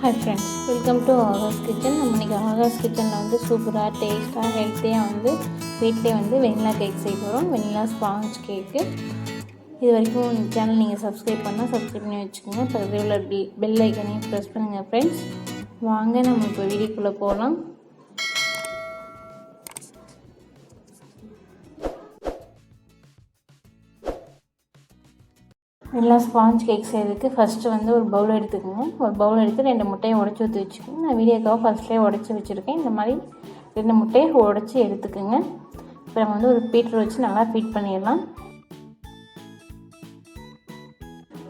Hi friends, welcome to Akash kitchen. நம்ம இன்றைக்கி ஆகாஷ் கிச்சனில் வந்து சூப்பராக டேஸ்ட்டாக ஹெல்த்தியாக வந்து வீட்டிலே வந்து வெனிலா கேக் செய்ய போகிறோம். வெனிலா ஸ்பாஞ்ச் கேக்கு. இது வரைக்கும் இந்த சேனல் நீங்கள் சப்ஸ்கிரைப் பண்ணால் சப்ஸ்கிரைப் பண்ணி வச்சுக்கோங்க. பக்கத்தில் உள்ள பெல் ஐக்கனையும் ப்ரெஸ் பண்ணுங்கள் ஃப்ரெண்ட்ஸ். வாங்க நம்ம இப்போ வீடியோக்குள்ளே போகலாம். வெனிலா ஸ்பாஞ்ச் கேக் செய்கிறதுக்கு ஃபஸ்ட்டு வந்து ஒரு பவுல் எடுத்துக்கோங்க. ஒரு பவுல் எடுத்து 2 முட்டையை உடச்சி ஊற்றி வச்சுக்கோங்க. நான் வீடியோக்காக ஃபஸ்ட்லேயே உடச்சி வச்சுருக்கேன். இந்த மாதிரி 2 முட்டையை உடச்சி எடுத்துக்கோங்க. இப்போ நம்ம வந்து ஒரு பீட்டர் வச்சு நல்லா ஃபீட் பண்ணிடலாம்.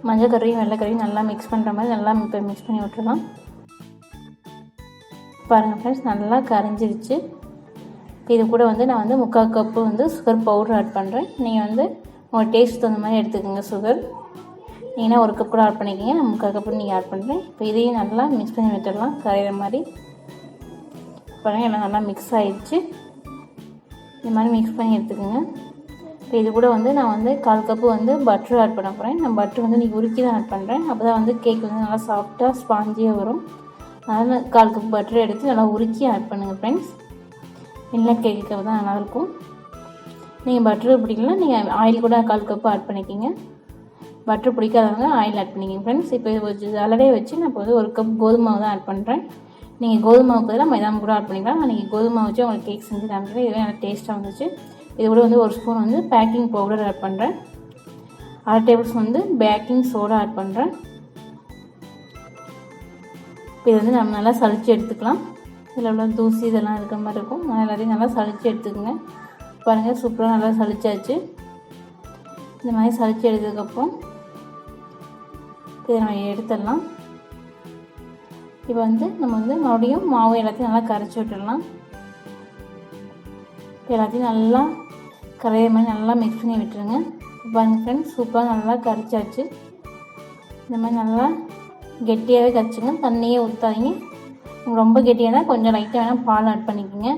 மஞ்சள் கறியும் வெள்ளைக்கறியும் நல்லா மிக்ஸ் பண்ணுற மாதிரி நல்லா இப்போ மிக்ஸ் பண்ணி விட்டுடலாம். பாருங்கள் ஃப்ரெண்ட்ஸ், நல்லா கரைஞ்சிருச்சு. இது கூட வந்து நான் வந்து 3/4 கப்பு வந்து சுகர் பவுடர் ஆட் பண்ணுறேன். நீங்கள் வந்து உங்கள் டேஸ்ட் தகுந்த மாதிரி எடுத்துக்கோங்க. சுகர் நீங்கள் 1 கப் கூட ஆட் பண்ணிக்கிங்க. நான் 3/4 கப்பு நீங்கள் ஆட் பண்ணுறேன். இப்போ இதையும் நல்லா மிக்ஸ் பண்ணி விட்டுடலாம். கரையிற மாதிரி பாருங்கள், எல்லாம் நல்லா மிக்ஸ் ஆகிடுச்சு. இந்த மாதிரி மிக்ஸ் பண்ணி எடுத்துக்கோங்க. இப்போ இது கூட வந்து நான் வந்து 1/4 கப்பு வந்து பட்டர் ஆட் பண்ண போகிறேன். நான் பட்டர் வந்து நீங்கள் உருக்கி தான் ஆட் பண்ணுறேன். அப்போ தான் வந்து கேக் வந்து நல்லா சாஃப்டாக ஸ்பாஞ்சியாக வரும். அதனால் 1/4 கப் பட்டர் எடுத்து நல்லா உருக்கி ஆட் பண்ணுங்கள் ஃப்ரெண்ட்ஸ். வெனிலா கேக்கு தான் நல்லாயிருக்கும். நீங்கள் பட்டர் பிடிக்கலாம், நீங்கள் ஆயில் கூட 1/4 கப்பு ஆட் பண்ணிக்கிங்க. பட்டர் பிடிக்காதவங்க ஆயில் ஆட் பண்ணிக்கிங்க ஃப்ரெண்ட்ஸ். இப்போ அலடே வச்சு நான் இப்போ வந்து 1 கப் கோதுமை மாவு தான் ஆட் பண்ணுறேன். நீங்கள் கோதுமை மாவு பதிலாக மைதா கூட ஆட் பண்ணிக்கலாம். நான் நீங்கள் கோதுமை மாவு வச்சு உங்களுக்கு கேக் செஞ்சு காமிக்கிறேன். இதுவே நல்லா டேஸ்ட்டாக வந்துச்சு. இது கூட வந்து 1 ஸ்பூன் வந்து பேக்கிங் பவுடர் ஆட் பண்ணுறேன். 1/2 டேபிள் ஸ்பூன் வந்து பேக்கிங் சோடா ஆட் பண்ணுறேன். இப்போ இது வந்து நம்ம நல்லா சளிச்சு எடுத்துக்கலாம். இதில் உள்ள தூசி இதெல்லாம் இருக்கிற மாதிரி இருக்கும். நான் எல்லாத்தையும் நல்லா சளிச்சு எடுத்துக்கோங்க. பாருங்கள், சூப்பராக நல்லா சளிச்சாச்சு. இந்த மாதிரி சளிச்சு எடுத்ததுக்கப்புறம் இதை நம்ம எடுத்துடலாம். இப்போ வந்து நம்ம வந்து மறுபடியும் மாவு எல்லாத்தையும் நல்லா கரைச்சி விட்டுடலாம். எல்லாத்தையும் நல்லா கரையிற மாதிரி நல்லா மிக்ஸ் பண்ணி விட்டுருங்க. பாருங்கள் ஃப்ரெண்ட்ஸ், சூப்பராக நல்லா கரைச்சாச்சு. இந்த மாதிரி நல்லா கெட்டியாகவே கரைச்சிங்க. தண்ணியே ஊற்றாதீங்க. ரொம்ப கெட்டியாக இருந்தால் கொஞ்சம் லைட்டாக வேணால் பால் ஆட் பண்ணிக்கோங்க.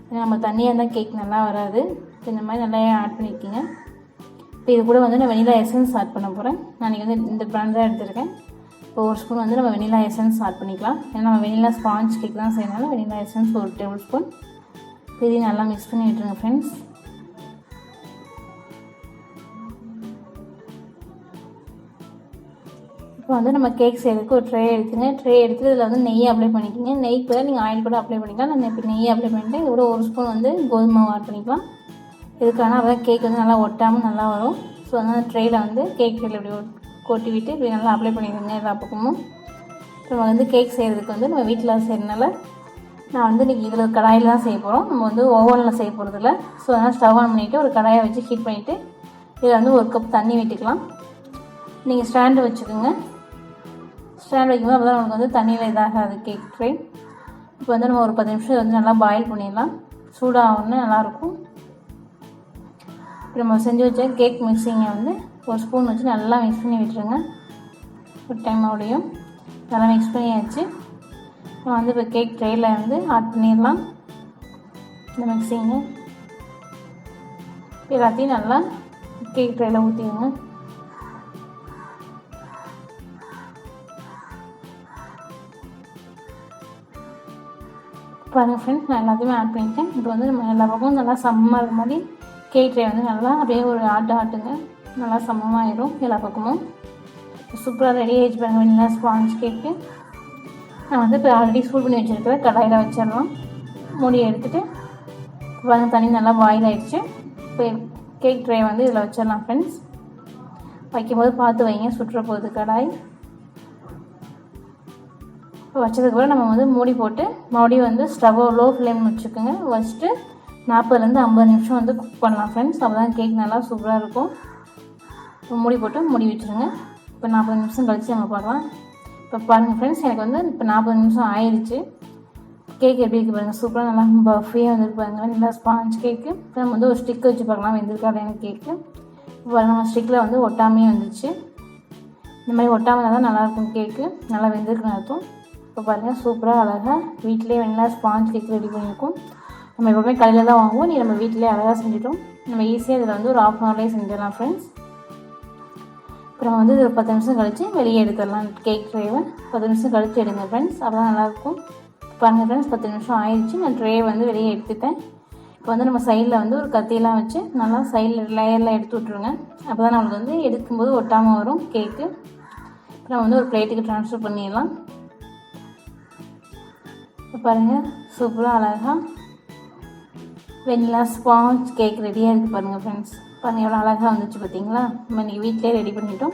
ஏன்னா நம்ம தண்ணியாக இருந்தால் கேக் நல்லா வராது. இந்த மாதிரி நல்லா ஆட் பண்ணிக்கோங்க. இப்போ இது கூட வந்து நான் வெனிலா எசன்ஸ் ஆட் பண்ண போகிறேன். நான் இன்றைக்கி வந்து இந்த பிராண்ட் தான் எடுத்துருக்கேன். இப்போ 1 ஸ்பூன் வந்து நம்ம வெனிலா எசன்ஸ் ஆட் பண்ணிக்கலாம். ஏன்னா நம்ம வெனிலா ஸ்பாஞ்ச் கேக் தான் செய்யணும். Vanilla essence 1 tablespoon. இதையும் நல்லா மிக்ஸ் பண்ணி விட்டுருங்க ஃப்ரெண்ட்ஸ். இப்போ வந்து நம்ம கேக் செய்யறதுக்கு ஒரு ட்ரே எடுத்துங்க. ட்ரே எடுத்து இதில் வந்து நெய் அப்ளை பண்ணிக்கோங்க. நெய்க்கு பதிலாக நீங்கள் ஆயில் கூட அப்ளை பண்ணிக்கலாம். நான் இப்போ நெய் அப்ளை பண்ணிவிட்டு இது கூட 1 ஸ்பூன் வந்து கோதுமை மாவு ஆட் பண்ணிக்கலாம். இதுக்கான அப்போ கேக் வந்து நல்லா ஒட்டாமல் நல்லா வரும். ஸோ அதனால் ட்ரேயில் வந்து கேக் ட்ரேயில் இப்படி கொட்டி விட்டு இப்படி நல்லா அப்ளை பண்ணிடுங்க எல்லா பக்கமும். நம்ம வந்து கேக் செய்கிறதுக்கு வந்து நம்ம வீட்டில் செய்கிறதுனால நான் வந்து இன்றைக்கி இதில் கடாயில் தான் செய்ய போகிறோம். நம்ம வந்து ஓவனில் செய்ய போகிறதில்ல. ஸோ அதனால் ஸ்டவ் ஆன் பண்ணிவிட்டு ஒரு கடாயை வச்சு ஹீட் பண்ணிவிட்டு இதில் வந்து 1 கப் தண்ணி விட்டுக்கலாம். நீங்கள் ஸ்டாண்டு வச்சுக்கோங்க. ஸ்டாண்ட் வைக்கும்போது அப்போ தான் நமக்கு வந்து தண்ணியில் இதாகாது கேக் ட்ரே. இப்போ வந்து நம்ம ஒரு 10 நிமிஷம் வந்து நல்லா பாயில் பண்ணிடலாம். சூடாகணுன்னு நல்லாயிருக்கும். இப்போ நம்ம செஞ்சு வச்ச கேக் மிக்ஸிங்கை வந்து 1 ஸ்பூன் வச்சு நல்லா மிக்ஸ் பண்ணி விட்டுருங்க. ஒரு டைம் மறுபடியும் நல்லா மிக்ஸ் பண்ணியாச்சு. நம்ம வந்து இப்போ கேக் ட்ரேயில் வந்து ஆட் பண்ணிடலாம். இந்த மிக்ஸிங்கை எல்லாத்தையும் நல்லா கேக் ட்ரேயில் ஊற்றிடுங்க. பாருங்கள் ஃப்ரெண்ட்ஸ், நான் எல்லாத்தையுமே ஆட் பண்ணிட்டேன். இப்போ வந்து நம்ம எல்லா பக்கமும் நல்லா சம்மர் மாதிரி கேக் ட்ரே வந்து நல்லா அப்படியே ஒரு ஆட்டுங்க. நல்லா சமமாகிடும் எல்லா பக்கமும். சூப்பராக ரெடி ஆகிடுச்சு பாருங்கள் வெனிலா ஸ்பாஞ்ச் கேக்கு. நான் வந்து இப்போ ஆல்ரெடி சூட் பண்ணி வச்சுருக்கிறேன். கடாயில் வச்சிடலாம். மூடி எடுத்துகிட்டு பாருங்கள், தண்ணி நல்லா பாயில் ஆகிடுச்சு. இப்போ கேக் ட்ரே வந்து இதில் வச்சிடலாம் ஃப்ரெண்ட்ஸ். வைக்கும்போது பார்த்து வைங்க, சுற்றுற போகுது கடாய். இப்போ வச்சதுக்கப்புறம் நம்ம வந்து மூடி போட்டு மறுபடியும் வந்து ஸ்டவ்வை லோ ஃப்ளேம் வச்சுக்கோங்க. வச்சுட்டு 40லேருந்து 50 நிமிஷம் வந்து குக் பண்ணலாம் ஃப்ரெண்ட்ஸ். அப்போ தான் கேக் நல்லா சூப்பராக இருக்கும். இப்போ மூடி போட்டு மூடி வச்சுருங்க. இப்போ 40 நிமிஷம் கழித்து நம்ம பார்க்கலாம். இப்போ பாருங்கள் ஃப்ரெண்ட்ஸ், எனக்கு வந்து இப்போ 40 நிமிஷம் ஆயிடுச்சு. கேக் எப்படி இருக்குது பாருங்கள், சூப்பராக நல்லா பஃபியாக வந்துருப்பாங்க நல்லா ஸ்பாஞ்ச் கேக்கு. இப்போ நம்ம வந்து ஒரு ஸ்டிக் வச்சு பார்க்கலாம் வெந்திருக்காது எனக்கு கேக்கு. இப்போ நம்ம ஸ்டிக்கில் வந்து ஒட்டாமே வந்துச்சு. இந்த மாதிரி ஒட்டாமல் தான் நல்லாயிருக்கும் கேக்கு. நல்லா வெந்திருக்குன்னு அர்த்தம். இப்போ பாருங்கள், சூப்பராக அழகாக வீட்டிலே வெனிலா ஸ்பாஞ்ச் கேக் ரெடி பண்ணியிருக்கோம். நம்ம எப்போவுமே கடையில் தான் வாங்குவோம். நம்ம வீட்டிலே அழகாக செஞ்சிட்டோம். நம்ம ஈஸியாக இதில் வந்து ஒரு 1/2 hourலேயே செஞ்சிடலாம் ஃப்ரெண்ட்ஸ். அப்புறம் வந்து ஒரு 10 நிமிஷம் கழித்து வெளியே எடுத்துடலாம். கேக் ட்ரேவை 10 நிமிஷம் கழித்து எடுங்க ஃப்ரெண்ட்ஸ், அப்போ தான் நல்லாயிருக்கும். பாருங்கள் ஃப்ரெண்ட்ஸ், 10 நிமிஷம் ஆயிடுச்சு. நான் ட்ரே வந்து வெளியே எடுத்துட்டேன். இப்போ வந்து நம்ம சைடில் வந்து ஒரு கத்தியெல்லாம் வச்சு நல்லா சைடில் லேயர்லாம் எடுத்து விட்ருங்க. அப்போ தான் நம்மளுக்கு வந்து எடுக்கும்போது ஒட்டாமல் வரும் கேக்கு. அப்புறம் வந்து ஒரு பிளேட்டுக்கு ட்ரான்ஸ்ஃபர் பண்ணிடலாம். இப்போ பாருங்கள், சூப்பராக அழகாக வெனிலா ஸ்பாஞ்ச் கேக் ரெடியாக இருக்குது பாருங்கள் ஃப்ரெண்ட்ஸ். பாருங்கள் எவ்வளோ அழகாக வந்துச்சு பார்த்தீங்களா. நம்ம இன்றைக்கி வீட்டிலே ரெடி பண்ணிட்டோம்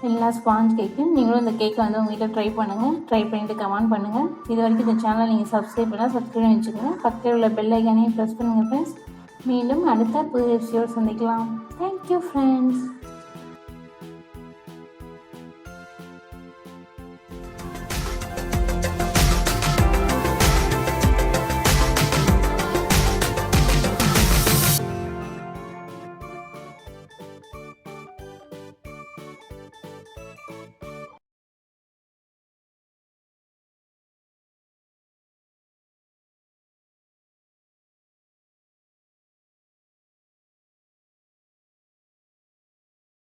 வெனிலா ஸ்பாஞ்ச் கேக்கு. நீங்களும் இந்த கேக்கை வந்து உங்கள் வீட்டில் ட்ரை பண்ணுங்கள். ட்ரை பண்ணிவிட்டு கமெண்ட் பண்ணுங்கள். இது வரைக்கும் இந்த சேனலை நீங்கள் சப்ஸ்கிரைப் பண்ணால் சப்ஸ்கிரைப் பண்ணி வச்சுக்கோங்க. பக்கத்தில் உள்ள பெல் ஐக்கானையும் ப்ரெஸ் பண்ணுங்கள் ஃப்ரெண்ட்ஸ். மீண்டும் அடுத்த புது ரெசிபியோடு சந்திக்கலாம். Thank you friends.